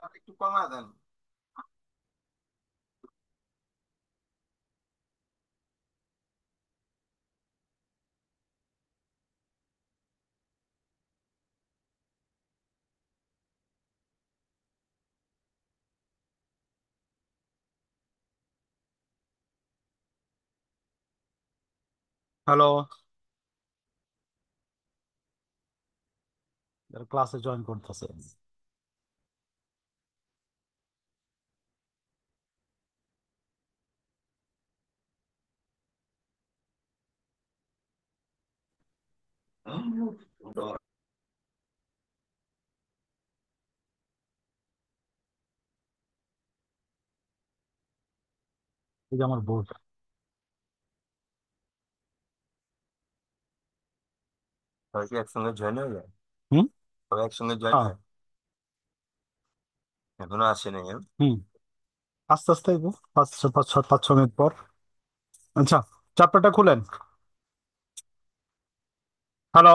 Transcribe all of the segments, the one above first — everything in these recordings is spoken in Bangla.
একটু কমায় দেন। হ্যালো, ক্লাসে জয়েন করতেছে। এই যে আমার বোর্ড। সবাই কি একসঙ্গে জয়েন হয়ে যায়? হুম। সবাই একসঙ্গে জয়েন হ্যাঁ। হয়? এখনো আসে নাই, হ্যাঁ? হুম। আস্তে আস্তে আইবো, 5-6 মিনিট পর। আচ্ছা, চ্যাপ্টারটা খুলেন। হ্যালো,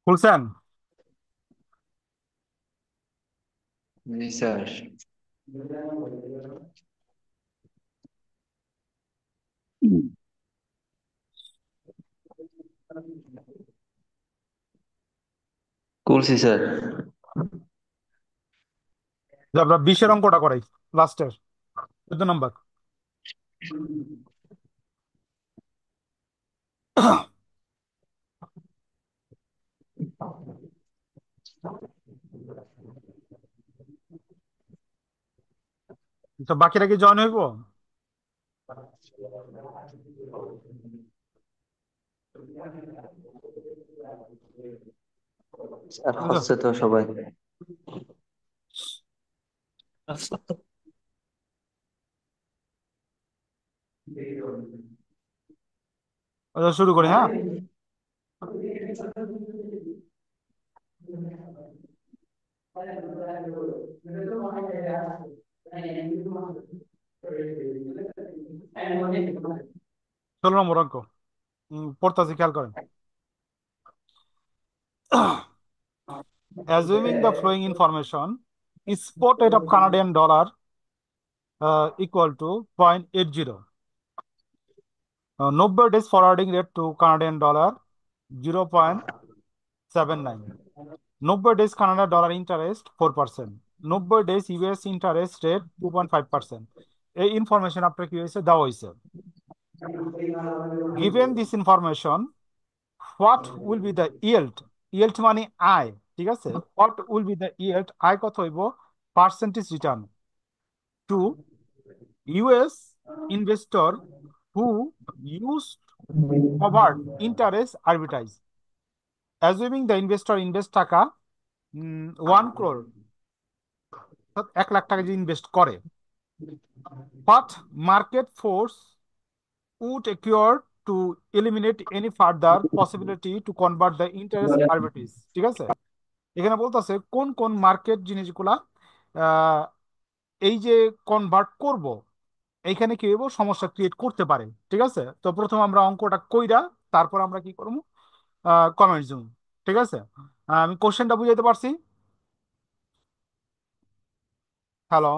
খুলছেন? জি স্যার। করছি স্যার। যে আমরা 20-এর অঙ্কটা করাই, লাস্টের 14 নম্বর। তো বাকিরা কি জয়েন হইব? স্যার আচ্ছা। হচ্ছে তো সবাই। আচ্ছা, শুরু করি, হ্যাঁ। ষোলো নম্বর অঙ্ক। পড়তাছি, খেয়াল করেন। Assuming the following information, spot rate of Canadian dollar equal to 0.80. 90 days forwarding rate to Canadian dollar 0.79. 90 days Canada dollar interest 4%. 90 days US interest rate 2.5%. এই ইনফরমেশন আপনার কি হয়েছে, দেওয়া হয়েছে। Given this information, what will be the yield? Yield মানে আয়, ঠিক আছে। What will be the yield? আয় কত হইব? Percentage return to US investor who use covered interest arbitrage. Assuming the investor invest টাকা 1 crore, 1 লাখ টাকা যে ইনভেস্ট করে, but market force would occur to eliminate any further possibility to convert the interest arbitrage, ঠিক আছে। এখানে বলতেছে কোন কোন মার্কেট জিনিসগুলা আহ, এই যে কনভার্ট করব, এইখানে কি হইব, সমস্যা ক্রিয়েট করতে পারে, ঠিক আছে। তো প্রথম আমরা অঙ্কটা কইরা তারপর আমরা কি করবো, কমেন্ট জুম, ঠিক আছে। আমি কোশ্চেনটা বুঝাইতে পারছি? হ্যালো,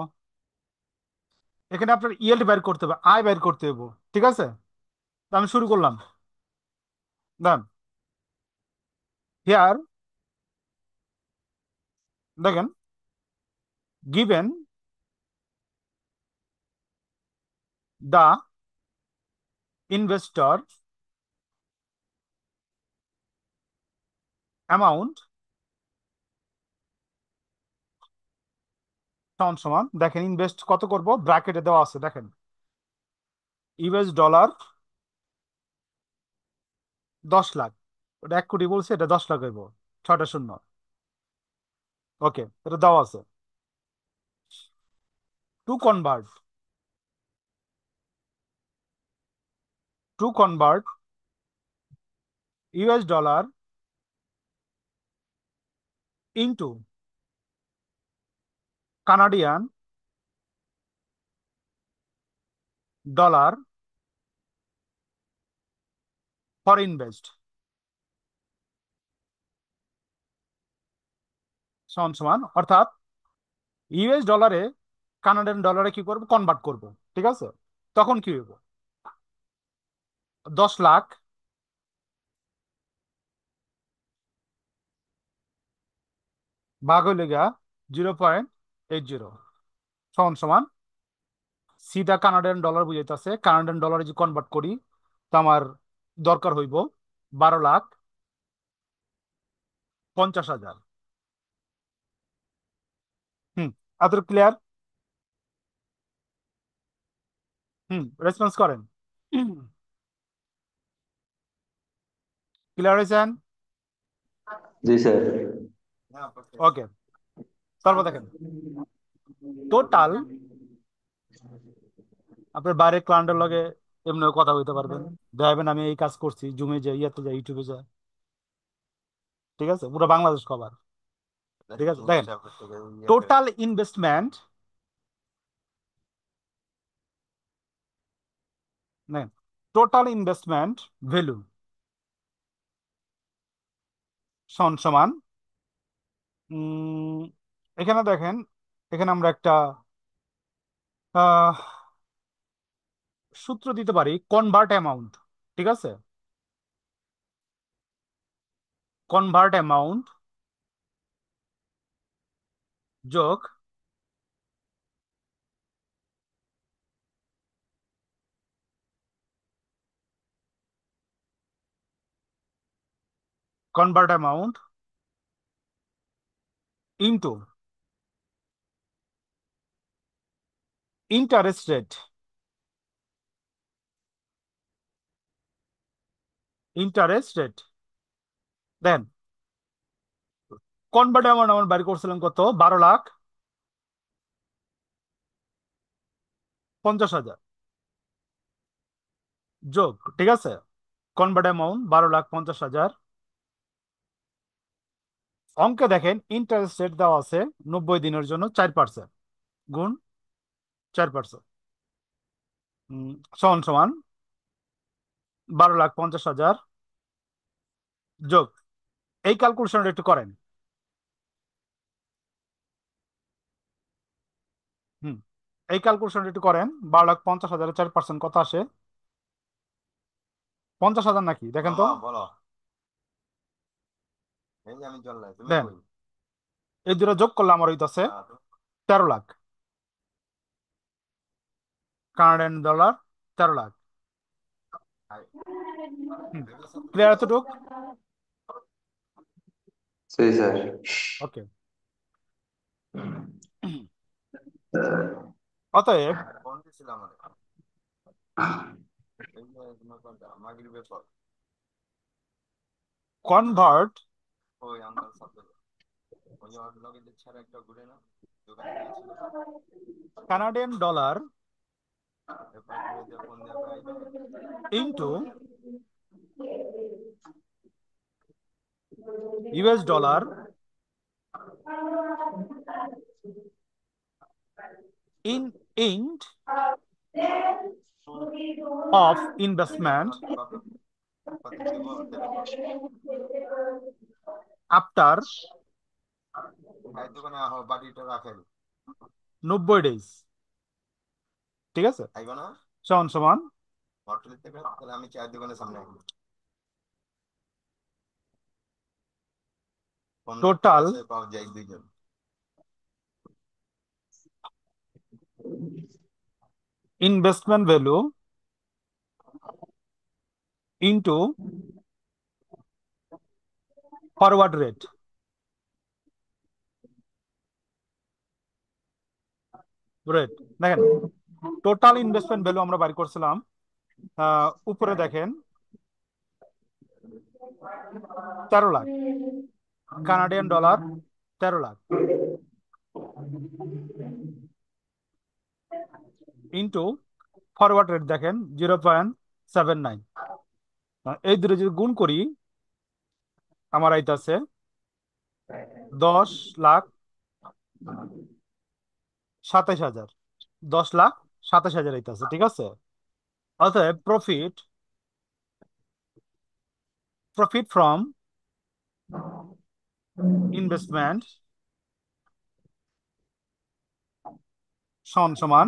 এখানে আপনার ইয়েল্ড বের করতে হবে, আয় বের করতে হবে, ঠিক আছে। তো আমি শুরু করলাম। দেন হিয়ার, দেখেন, গিভেন দ্য ইনভেস্টর অ্যামাউন্ট সমান সমান, দেখেন ইনভেস্ট কত করব, ব্র্যাকেটে দেওয়া আছে, দেখেন ইউএস ডলার 10 লাখ। ওটা 1 কোটি বলছে, এটা 10 লাখ হইব, 6টা শূন্য। ওকে, এটা দেওয়া আছে। To convert, to convert US dollar into Canadian dollar for invest সমান সমান, অর্থাৎ ইউএস ডলারে কানাডিয়ান ডলারে কি করব, কনভার্ট করব। ঠিক আছে, তখন কি হইব, 10 লাখ ভাগ হইলে গা 0.80 সমান সমান, সিটা কানাডিয়ান ডলার বুঝাইতেছে, কানাডিয়ান ডলারে যে কনভার্ট করি তো আমার দরকার হইব 12,50,000। হুম, এত ক্লিয়ার? রেসপন্স করেন। ক্লিয়ার হয়েছেন? जी सर। হ্যাঁ ওকে, তারপর দেখেন টোটাল, আপনার বাইরে ক্লায়েন্টের লগে এমনিও কথা বলতে পারবেন, দেখবেন আমি এই কাজ করছি, জুমে যাই, ইয়াতে যাই, ইউটিউবে যাই। ঠিক আছে, পুরো বাংলাদেশ কভার। ঠিক আছে, দেখেন টোটাল ইনভেস্টমেন্ট, দেখেন টোটাল ইনভেস্টমেন্ট ভ্যালু সমান সমান, উম, এখানে দেখেন, এখানে আমরা একটা আহ, সূত্র দিতে পারি, কনভার্ট অ্যামাউন্ট। ঠিক আছে, কনভার্ট অ্যামাউন্ট যোগ convert amount into interest rate, interest rate. Then convert amount আমার বাড়ি করছিলাম কত, 12,50,000 যোগ, ঠিক আছে, কনভার্ট অ্যামাউন্ট 12,50,000, অঙ্কে দেখেন ইন্টারেস্ট রেট দেওয়া আছে 90 দিনের জন্য 4% গুণ 4%, সমান সমান 12,50,000 যোগ, এই ক্যালকুলেশনটা একটু করেন। হুম, এই ক্যালকুলেশনটা একটু করেন, 12,50,000 4% কত আসে, 50,000 নাকি দেখেন তো। মামা বলো, এই যে আমি চললাই, তুমি দেন কই? এই দুটো যোগ করলে আমার হইতাছে হ্যাঁ, 13 lakh Canadian dollar, 13 lakh. I- দেখেছো তুমি? ক্লিয়ার এতটুক? सही सर। ওকে। অতএব ফোন দিছিলাম আমারে, এই যে তোমার কোনটা মাগরিবের পর, কনভার্ট ওই আমার সাবজেক্ট, ওই যে ওর লগে যে ছেড়ে একটা ঘুরে না, দোকানে গিয়েছিল, কানাডিয়ান ডলার এরপর ঘুরে দিয়ে ফোন দিয়ে কয়, আইবে। Into US dollar in end of investment এখন কত কত দিব সেটা কর, আফটার এই দোকানে আহ বাড়িটা রাখেন, 90 ডেজ। ঠিক আছে, আইবা না সমান সমান হোটেল থেকে, তাহলে আমি চায়ের দোকানের সামনে আইবো, ফোন টোটাল কাছে পাওয়া যায় দুইজন। Investment value into forward rate, rate. দেখেন টোটাল ইনভেস্টমেন্ট ভ্যালু আমরা বাড়ি করছিলাম, উপরে দেখেন 13 lakh Canadian dollar, 13 lakh into forward rate দেখেন 0.79, এই দুটো যদি গুণ করি আমার আইতাছে 10,27,000, 10,27,000 আইতাছে। ঠিক আছে, অতএব প্রফিট প্রফিট ফ্রম ইনভেস্টমেন্ট সমান সমান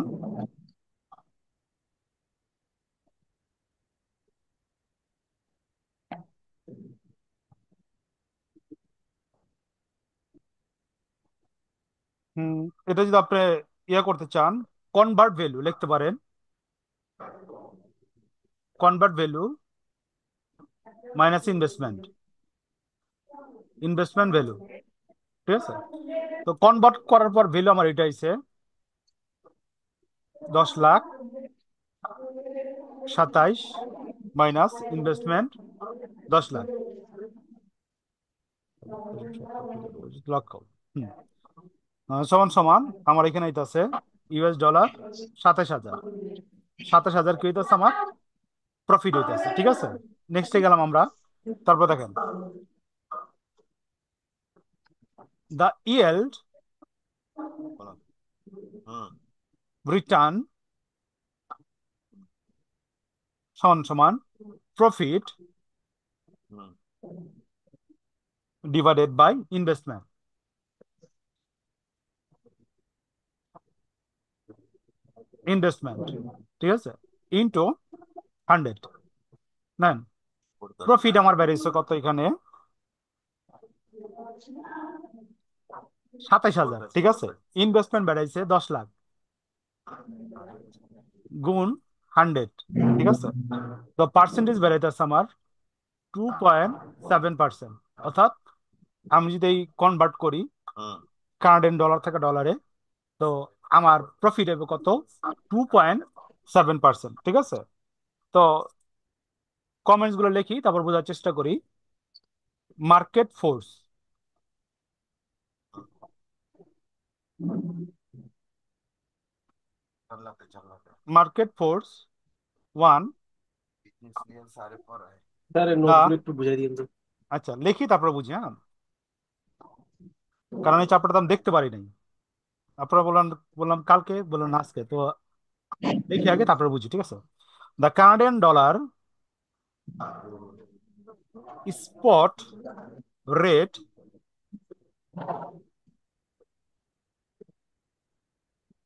এটা যদি আপনি ইয়ে করতে চান, কনভার্ট ভ্যালু লিখতে পারেন, convert value minus investment, investment value. ঠিক আছে, তো কনভার্ট করার পর ভ্যালু আমার এটা হইছে 10,27,000 মাইনাস ইনভেস্টমেন্ট 10,00,000 লক্ষ। সমান সমান আমার এখানে এটা আছে $27,000, 27,000 কি হইতেছে আমার প্রফিট হইতেছে। ঠিক আছে, নেক্সটে গেলাম আমরা। তারপর দেখেন দ্য yield বলো। হুম রিটার্ন সমান সমান profit hmm divided by investment, investment. ঠিক আছে, ইনটু 100। নেন, করতে হবে। প্রফিট আমার বেড়েছে কত এখানে 27,000। ঠিক আছে, ইনভেস্টমেন্ট বেড়েছে 10,00,000 গুণ 100। ঠিক আছে, তো পার্সেন্টেজ বেড়াইতেছে আমার 2.7%। অর্থাৎ আমি যদি এই কনভার্ট করি হুম কানাডিয়ান ডলার থেকে ডলারে, তো আমার প্রফিট হবে কত 2.7%। ঠিক আছে, তো কমেন্টস গুলো লিখি, তারপর বোঝার চেষ্টা করি। মার্কেট ফোর্স, চালাতে চালাতে মার্কেট ফোর্স ওয়ান বিজনেস নিয়ে সারে পড়ায়। স্যার এই দা, নোটগুলো একটু বুঝাই দিন তো। আচ্ছা লিখি তারপর বুঝি, হ্যাঁ, কারণ এই চ্যাপ্টারটা আমি দেখতে পারি নাই। আপনারা বললাম, বললাম কালকে, বললাম না আজকে, তো দেখি আগে তারপরে বুঝি। ঠিক আছে, the Canadian dollar spot rate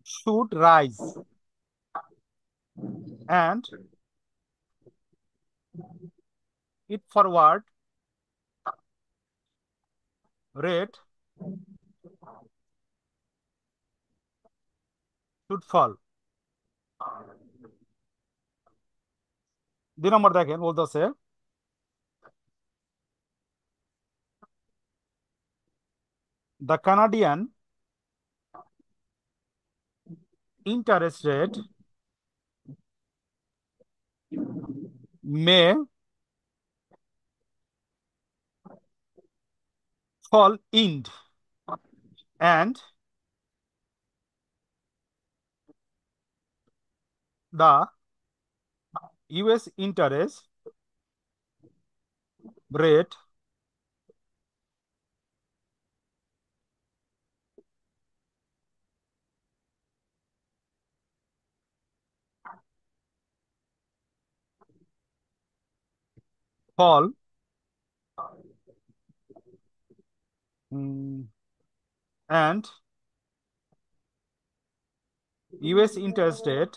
should rise and it forward rate should fall। 2 নম্বর দেখেন বলতেছে the Canadian interest rate may fall in and the US interest rate fall mm, and US interest rate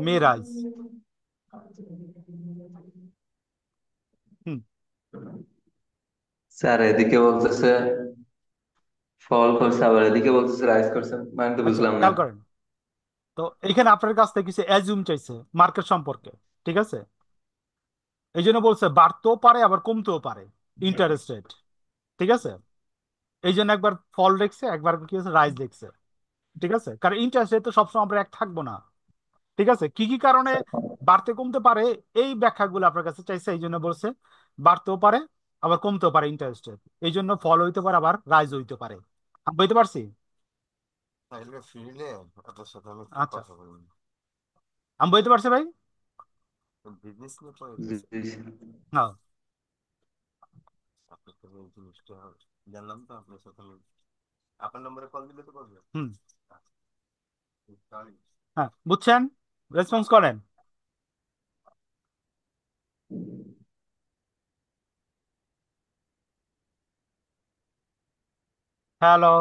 may rise। Hmm, sir এদিকে বলতেছে ফল করছে, আবার এদিকে বলতেছে রাইজ করছে, মানে তো আচ্ছা বুঝলাম না। খেয়াল করেন, তো এখানে আপনার কাছ থেকে কিছু অ্যাজিউম চাইছে মার্কেট সম্পর্কে। ঠিক আছে, এই জন্য বলছে বাড়তেও পারে আবার কমতেও পারে ইন্টারেস্ট রেট। ঠিক আছে, এই জন্য একবার ফল দেখছে, একবার কি হচ্ছে রাইজ দেখছে। ঠিক আছে, কারণ ইন্টারেস্ট রেট তো সবসময় আমরা এক থাকবো না। ঠিক আছে, কি কি কারণে বাড়তে কমতে পারে এই ব্যাখ্যাগুলো আপনার কাছে চাইছে, এই জন্য বলছে বাড়তেও পারে আবার কমতেও পারে ইন্টারেস্ট রেট। এই জন্য ফল হইতে পারে আবার রাইজ হইতে পারে। আমি বুঝতে পারছি। তাইলে ফিরলে আপনার সাথে আমি আচ্ছা, কথা বলবো। আমি বুঝতে পারছি ভাই। বিজনেস নিয়ে পড়ে জি, গেছে। জি। হ্যাঁ, আপনার থেকে এই জিনিসটা জানলাম, তো আপনার সাথে আমি আপনার নম্বরে কল দিলে তো বলবে। হুম, তাহলে হ্যাঁ বুঝছেন, রেসপন্স করেন। হ্যালো।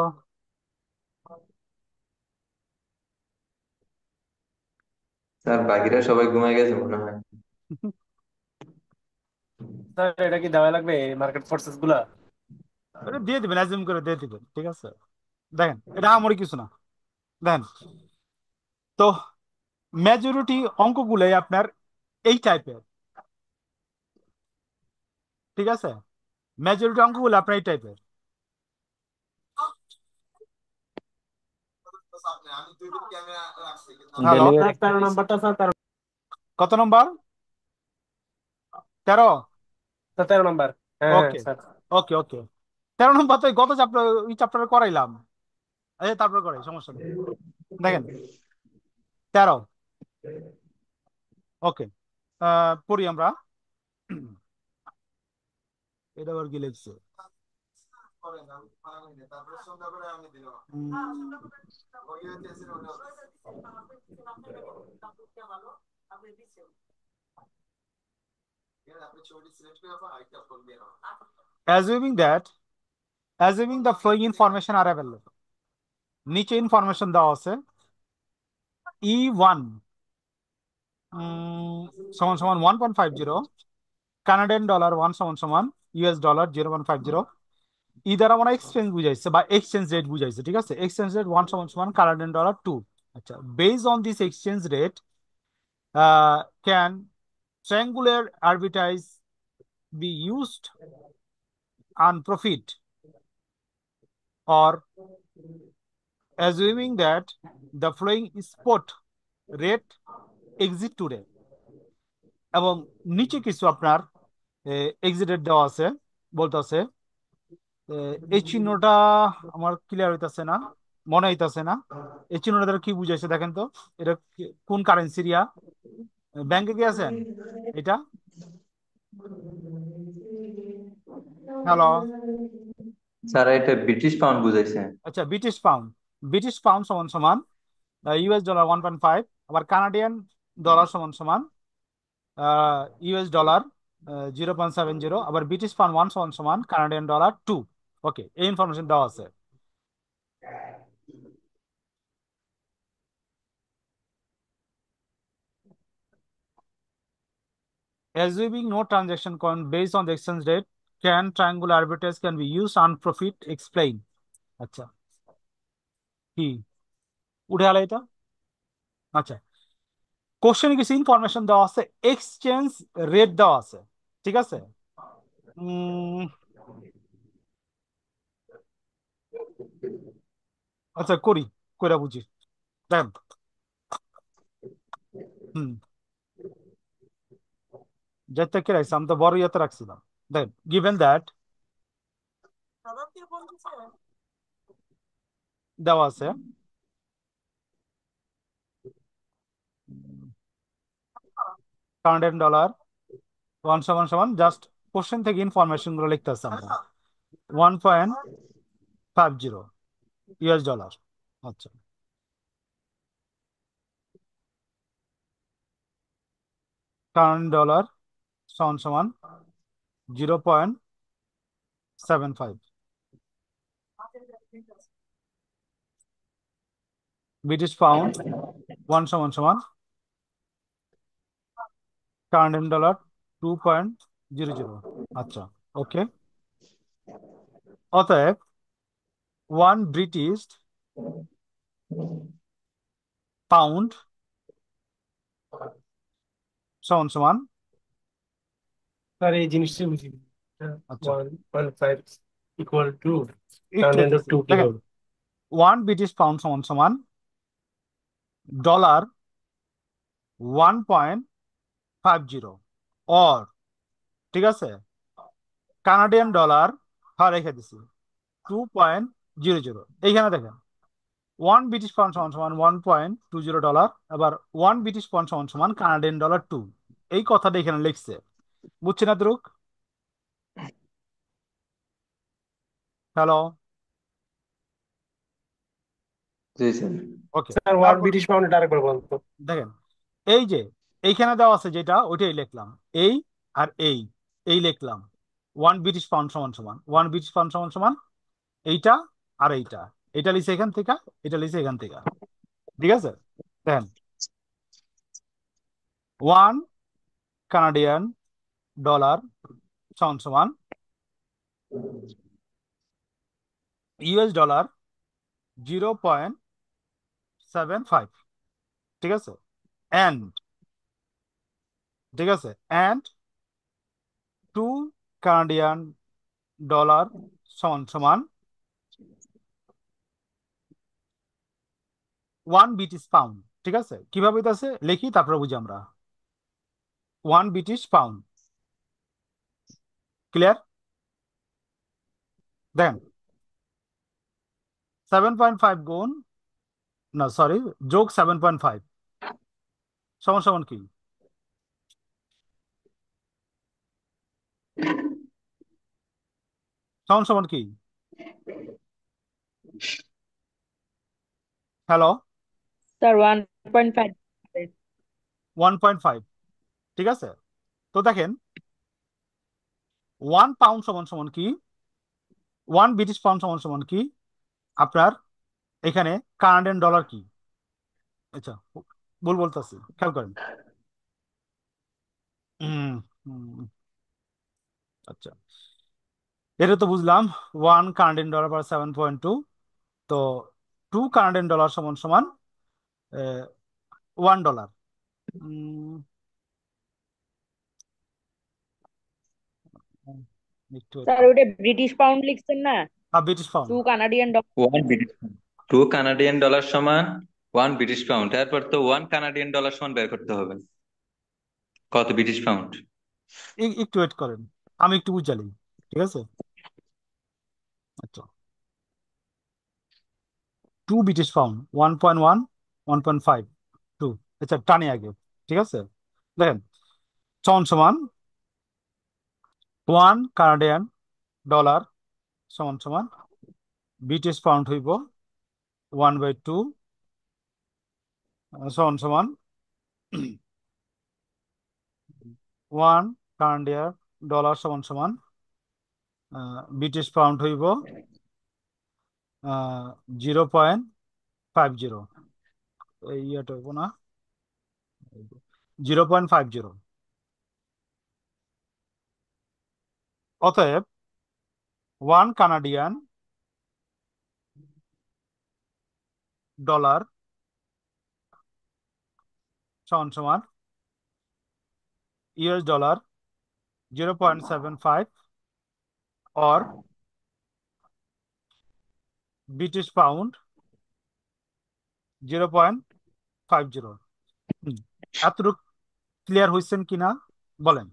স্যার বাকিরা সবাই ঘুমায় গেছে মনে হয়। স্যার এটা কি দেওয়া লাগবে মার্কেট ফোর্সেস গুলা? এটা দিয়ে দিবেন, অ্যাজিউম করে দিয়ে দিবেন, ঠিক আছে। দেখেন এটা আমারই কিছু না। দেখেন তো মেজরিটি অঙ্কগুলোই আপনার এই টাইপের, ঠিক আছে। মেজরিটি অঙ্কগুলো আপনার এই টাইপের। হ্যালো, ডেলিভারি 13 নাম্বারটা স্যার, কত নম্বর? 13। 13 নাম্বার। হ্যাঁ হ্যাঁ ওকে স্যার। ওকে ওকে। 13 নম্বর তো এই গত চ্যাপ্টার, এই চ্যাপ্টারে করাইলাম। এই তারপরে করাই, সমস্যা নেই। দেখেন 13। ওকে, পড়ি আমরা। এটা আবার কি লিখছে? assuming that assuming the following information are available, নিচে ইনফরমেশন দেওয়া আছে। E1 সমান সমান 1.50, কানাডিয়ান ডলার 1 সমান সমান US ডলার 0.50। ই দ্বারা মানে এক্সচেঞ্জ বুঝাইছে বা এক্সচেঞ্জ রেট বুঝাইছে, ঠিক আছে। এক্সচেঞ্জ রেট 1 সমান সমান কানাডিয়ান ডলার 2। আচ্ছা, based on this exchange rate can triangular arbitrage be used on profit, or assuming that the following spot rate exit today, এবং নিচে কিছু আপনার এক্সিট রেট দেওয়া আছে। বলতে আছে এই চিহ্নটা আমার ক্লিয়ার হইতাছে না, মনে হইতাছে না। এই চিহ্নটা দ্বারা কি বুঝাইছে দেখেন তো। এটা কোন কারেন্সি রিয়া? ব্যাংকে কি আছেন এটা? হ্যালো। স্যার এটা ব্রিটিশ পাউন্ড বুঝাইছে। আচ্ছা, ব্রিটিশ পাউন্ড। ব্রিটিশ পাউন্ড সমান সমান US ডলার 1.5, আবার কানাডিয়ান ডলার সমান সমান US ডলার 0.70, আবার ব্রিটিশ পাউন্ড 1 সমান সমান কানাডিয়ান ডলার 2। ওকে, এই ইনফরমেশন দেওয়া আছে। Assuming no transaction coin based on the exchange rate, can triangular arbitrage can be used on profit? Explain. আচ্ছা, কি উঠে আলো এটা? আচ্ছা, কোশ্চেনে কিছু ইনফরমেশন দেওয়া আছে, এক্সচেঞ্জ রেট দেওয়া আছে, ঠিক আছে। আচ্ছা করি, কইরা বুঝি। দেখেন হুম যেতে কে রাখছি, আমি তো বড় ইয়েতে রাখছিলাম। দেখেন গিভেন দ্যাট দেওয়া আছে কানাডিয়ান ডলার 1 সমান সমান, জাস্ট কোশ্চেন থেকে ইনফরমেশন গুলো লিখতেছে আমরা, 1.50 US ডলার। আচ্ছা, কানাডিয়ান ডলার সমান সমান 0.75, ব্রিটিশ পাউন্ড 1 সমান সমান কানাডিয়ান ডলার 2.00। আচ্ছা, ওকে। অতএব 1 ব্রিটিশ পাউন্ড সমান সমান, স্যার এই জিনিসটা বুঝি। আচ্ছা 1.5 ইকুয়াল টু একটু কানাডিয়ান হইতেছে। 2 কি দেখেন হবে? 1 ব্রিটিশ পাউন্ড সমান সমান ডলার 1.50, অর, ঠিক আছে, কানাডিয়ান ডলার, হ্যাঁ রেখে দিছি 2.00। এইখানে দেখেন 1 ব্রিটিশ পাউন্ড সমান সমান 1.20 ডলার, আবার 1 ব্রিটিশ পাউন্ড সমান সমান কানাডিয়ান ডলার 2। এই কথাটা এখানে লিখছে, বুঝছি না দ্রুক? হ্যালো। জি স্যার। ওকে, স্যার 1 তারপর ব্রিটিশ পাউন্ড আরেকবার বলতো। দেখেন এই যে এইখানে দেওয়া আছে যেটা, ওইটাই লিখলাম। এই আর এই লিখলাম। 1 ব্রিটিশ পাউন্ড সমান সমান 1 ব্রিটিশ পাউন্ড সমান সমান এইটা, আর এটা লিখছে এখান থেকে, এটা লিখছে এখান থেকে। ঠিক আছে, দেখেন 1 কানাডিয়ান ডলার সমান সমান US ডলার 0.75। ঠিক আছে, অ্যান্ড ঠিক আছে অ্যান্ড 2 কানাডিয়ান ডলার সমান সমান 1 ব্রিটিশ পাউন্ড। ঠিক আছে, কিভাবে আছে লিখি তারপরে বুঝি আমরা। 1 ব্রিটিশ পাউন্ড, ক্লিয়ার? দেখেন 7.5 গুণ, না সরি, যোগ 7.5 সমান সমান কি? সমান সমান কি? Hello, sir 1.5। 1.5। ঠিক আছে, তো দেখেন 1 পাউন্ড সমান সমান কি, 1 ব্রিটিশ পাউন্ড সমান সমান কি আপনার এখানে কানাডিয়ান ডলার কি? আচ্ছা, ভুল বলতেছি, খেয়াল করেন। হুম, হুম, আচ্ছা, এটা তো বুঝলাম 1 কানাডিয়ান ডলার/7.2। তো 2 কানাডিয়ান ডলার সমান সমান 1 ডলার। একটু wait স্যার করুন। ওটা ব্রিটিশ পাউন্ড লিখছেন না? British pound. 2 Canadian dollar. 1 British pound, 2 Canadian dollar সমান 1 ব্রিটিশ পাউন্ড। তারপর তো 1 কানাডিয়ান ডলার সমান বের করতে হবে কত ব্রিটিশ পাউন্ড। একটু ওয়েট করেন, আমি একটু বুঝালি। ঠিক আছে, আচ্ছা, 2 ব্রিটিশ পাউন্ড, 1.1, 1.5, 2। আচ্ছা, টানি আগে। ঠিক আছে, দেখেন সমান সমান 1 কানাডিয়ান ডলার সমান সমান ব্রিটিশ পাউন্ড হইব 1/2 সমান সমান 1 কানাডিয়ান ডলার সমান সমান ব্রিটিশ পাউন্ড হইব 0.50। ইয়েটা হইব না, 0.50। অতএব 1 কানাডিয়ান ডলার সমান সমান US dollar 0.75 or British pound 0.50। এতটুকু ক্লিয়ার হয়েছেন কিনা বলেন?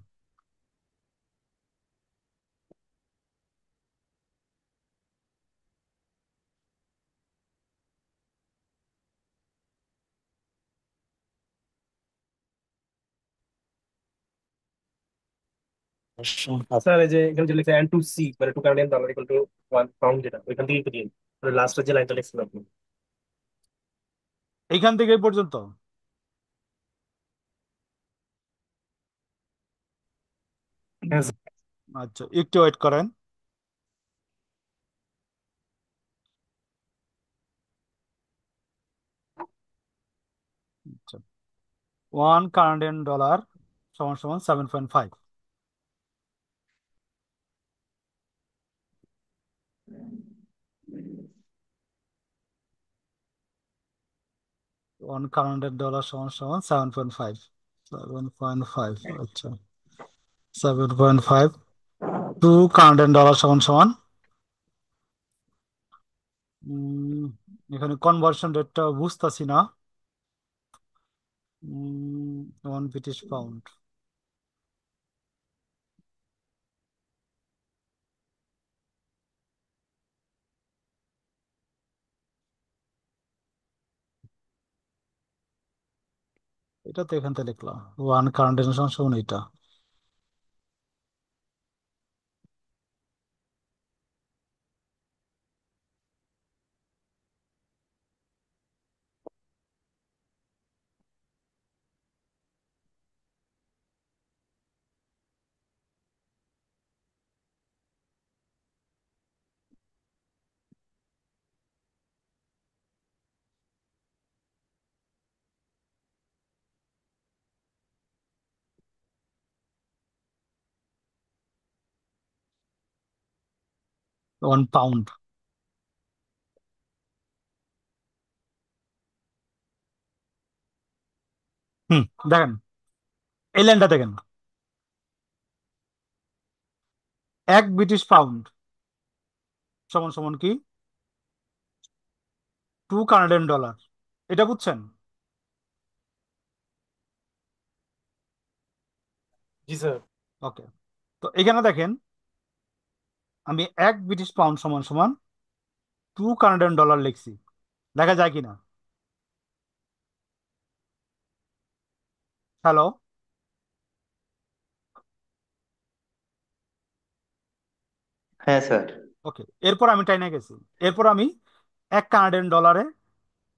স্যার এই যে এখানে যে লিখছে টু সি মানে 2 Canadian dollar equal to 1 pound, যেটা ওইখান থেকে একটু দিন লাস্টের যে লাইনটা লিখছেন আপনি। এইখান থেকে এই পর্যন্ত। হ্যাঁ স্যার। আচ্ছা, একটু ওয়েট করেন। আচ্ছা, 1 কানাডিয়ান ডলার সমান সমান 7.5। 1 কানাডিয়ান ডলার সমান সমান 7.5। 7.5, আচ্ছা, 7.5। 2 কানাডিয়ান ডলার সমান সমান উম, এখানে কনভার্সন রেটটা বুঝতেছি না। 1 ব্রিটিশ পাউন্ড, এটা তো এখান থেকে লিখলাম 1 কানাডিয়ান সমান সমান এটা। 1 পাউন্ড। হুম, দেখেন এই লাইনটা দেখেন, 1 ব্রিটিশ পাউন্ড সমান সমান কি 2 কানাডিয়ান ডলার। এটা বুঝছেন? জি স্যার। ওকে, তো এখানে দেখেন আমি 1 ব্রিটিশ পাউন্ড সমান সমান 2 কানাডিয়ান ডলার লিখছি, দেখা যায় কিনা? হ্যালো? হ্যাঁ স্যার। ওকে, এরপর আমি টাইনা গেছি, এরপর আমি 1 কানাডিয়ান ডলারে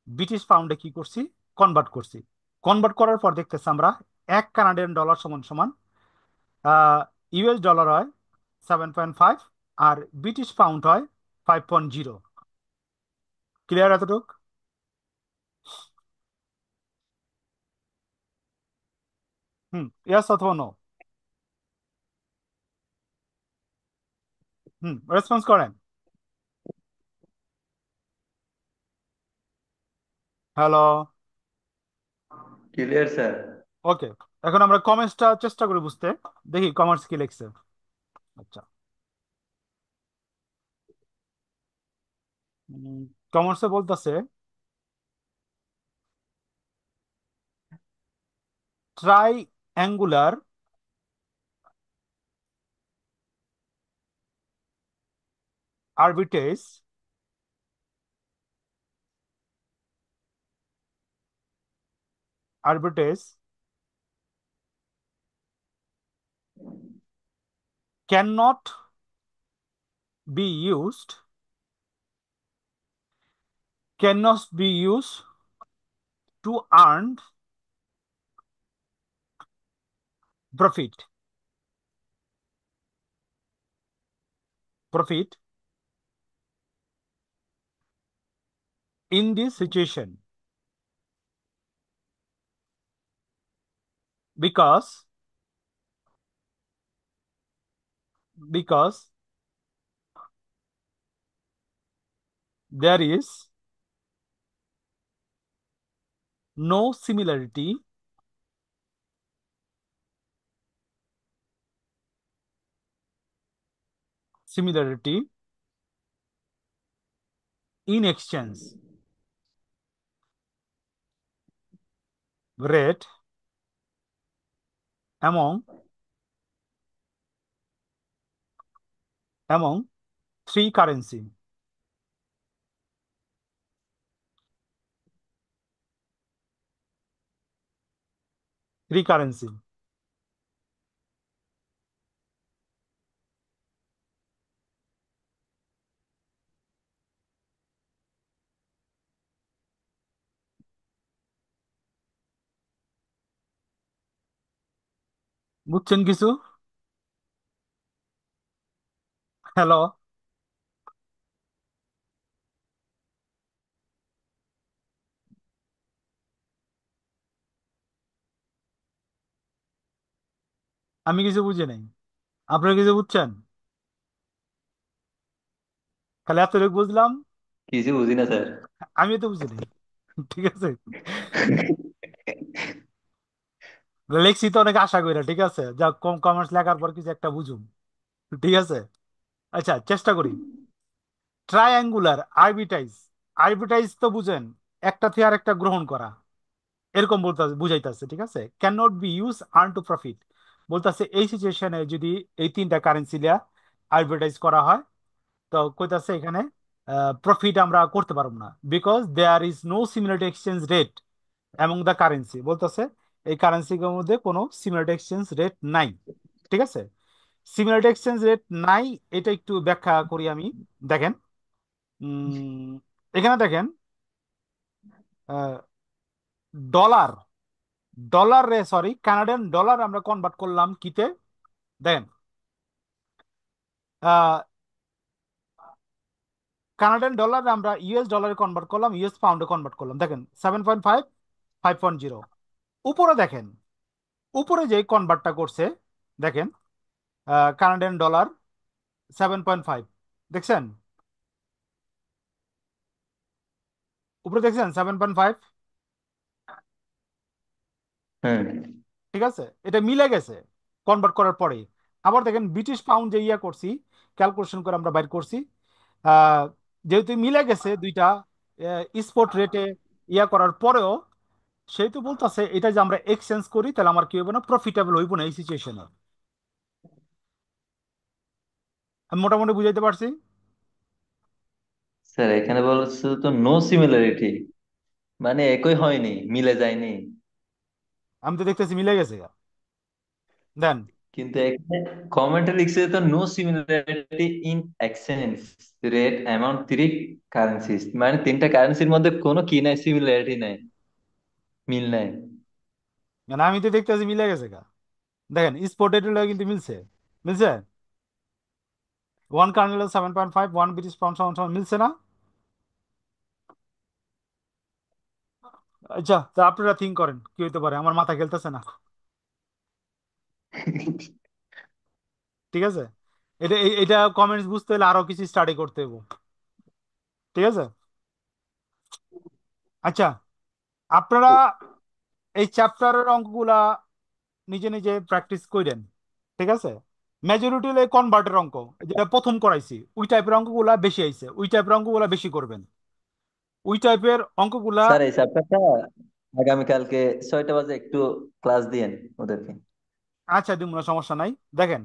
ব্রিটিশ পাউন্ডে কি করছি, কনভার্ট করছি। কনভার্ট করার পর দেখতেছি আমরা 1 কানাডিয়ান ডলার সমান সমান ইউএস ডলার হয় 7.5, আর ব্রিটিশ পাউন্ড হয় 5.0। ক্লিয়ার এতটুক? হুম, ইয়াস অথবা নো? হুম, রেসপন্স করেন। হ্যালো? Clear sir. ওকে, এখন আমরা কমেন্টসটা চেষ্টা করি বুঝতে, দেখি কমার্স কি লিখছে। আচ্ছা, কমার্সে বলতেছে triangular arbitrage arbitrage cannot be used to earn profit profit in this situation because because there is no similarity in exchange rate among among three currency three currency বুঝছেন কিছু? হ্যালো? আমি কিছু বুঝি নাই, আপনারা কিছু বুঝছেন? খালি এতটুকু বুঝলাম, কিছু বুঝি না স্যার। আমি তো বুঝি নাই। ঠিক আছে, লেখছি তো অনেক আশা করি, ঠিক আছে, যা কম কমার্স লেখার পর কিছু একটা বুঝুন। ঠিক আছে, আচ্ছা চেষ্টা করি। ট্রায়াঙ্গুলার আরবিটাইজ, আরবিটাইজ তো বুঝেন, একটা থেকে আর একটা গ্রহণ করা, এরকম বলতে বুঝাইতেছে। ঠিক আছে, can not be use earn to profit বলতেছে এই সিচুয়েশনে যদি এই তিনটা কারেন্সি দিয়া আরবিটাইজ করা হয়, তো কইতাছে এখানে প্রফিট আমরা করতে পারবো না, because there is no similarity exchange rate among the currency. বলতেছে এই কারেন্সিগুলোর মধ্যে কোনো সিমিলারিটি এক্সচেঞ্জ রেট নাই। ঠিক আছে, সিমিলারিটি এক্সচেঞ্জ রেট নাই, এটা একটু ব্যাখ্যা করি আমি। দেখেন, উম, এখানে দেখেন ডলার, ডলার রে সরি কানাডিয়ান ডলার আমরা কনভার্ট করলাম কিতে, দেখেন কানাডিয়ান ডলার আমরা ইউএস ডলারে কনভার্ট করলাম, ইউএস পাউন্ডে কনভার্ট করলাম, দেখেন 7.5, 5.0। উপরে দেখেন, উপরে যে কনভার্টটা করছে, দেখেন কানাডিয়ান ডলার 7.5, দেখছেন? উপরে দেখছেন 7.5। হ্যাঁ ঠিক আছে, এটা মিলে গেছে কনভার্ট করার পরে। আবার দেখেন ব্রিটিশ পাউন্ড যে ইয়া করছি, ক্যালকুলেশন করে আমরা বাইর করছি, আহ, যেহেতু মিলে গেছে দুইটা স্পট রেটে ইয়া করার পরেও, সেহেতু বলতেছে এটা যে আমরা এক্সচেঞ্জ করি তাহলে আমার কি হবে না, প্রফিটেবল হইব না এই সিচুয়েশনে। আমি মোটামুটি বুঝাইতে পারছি। স্যার, এখানে বলছে তো নো সিমিলারিটি, মানে একই হয়নি, মিলে যায়নি। আমি তো দেখতেছি মিলে গেছে দেন। কিন্তু এখানে কমেন্টে লিখছে তো no similarity in exchange rate amount three currencies, মানে তিনটা কারেন্সির মধ্যে কোনো কি নাই, সিমিলারিটি নাই, মিল নাই। মানে আমি তো দেখতেছি মিলে গেছে দেখেন স্পট রেট কিন্তু মিলছে। মিলছে, one kernel 7.5, one British pound সমান সমান মিলছে না? আচ্ছা, তা আপনারা থিঙ্ক করেন কি হইতে পারে, আমার মাথা খেলতেছে না। ঠিক আছে, এটা কমেন্টস বুঝতে হলে আরো কিছু স্টাডি করতে হবে। ঠিক আছে। আচ্ছা, আপনারা এই চ্যাপ্টারের অঙ্কগুলা নিজে নিজে প্র্যাকটিস করেন। ঠিক আছে। মেজরিটি হলো কনভার্টের অঙ্ক, যেটা প্রথম করাইছি ওই টাইপের অঙ্কগুলা বেশি আইছে, ওই টাইপের অঙ্কগুলা বেশি করবেন। ওই টাইপের অঙ্কগুলা। স্যার, এই চ্যাপ্টারটা আগামীকালকে 6টা বাজে একটু ক্লাস দিয়েন ওদেরকে। আচ্ছা, দিব না, সমস্যা নাই। দেখেন,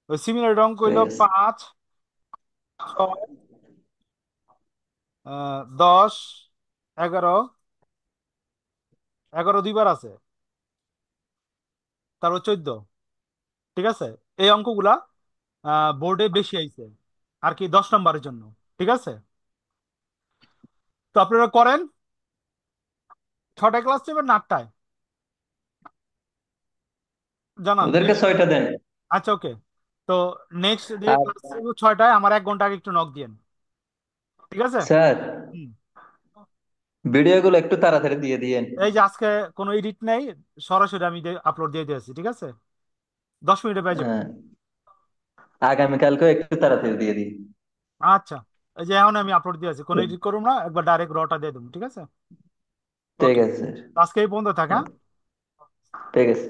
ওই সিমিলার অঙ্ক হইলো ঠিক আছে। 5, 6, 10, 11, 11 দুইবার আছে, তারপর 14। ঠিক আছে, এই অঙ্কগুলা বোর্ডে বেশি আইছে আর কি 10 নম্বরের জন্য। ঠিক আছে, তো আপনারা করেন। 6টায় ক্লাস নেবেন না 8টায় জানান ওদেরকে 6টা দেন। আচ্ছা, ওকে। তো নেক্সট ডে আর ক্লাস 6টায়, আমার 1 ঘন্টা আগে একটু নক দিয়েন। ঠিক আছে। স্যার, হুম। ভিডিওগুলো একটু তাড়াতাড়ি দিয়ে দিয়েন। এই যে আজকে কোনো এডিট নেই, সরাসরি আমি আপলোড দিয়ে দিয়েছি। ঠিক আছে, 10 মিনিটে পেয়ে যাবেন। হ্যাঁ, আগামীকালকেও একটু তাড়াতাড়ি দিয়ে দিন। আচ্ছা, এই যে এখন আমি আপলোড দিয়েছি, কোনো এডিট করুন না, একবার ডাইরেক্ট রটা দিয়ে দেবো। ঠিক আছে। ঠিক ওকে, আছে স্যার। আজকে এই পর্যন্ত থাকা। হ্যাঁ, ঠিক আছে।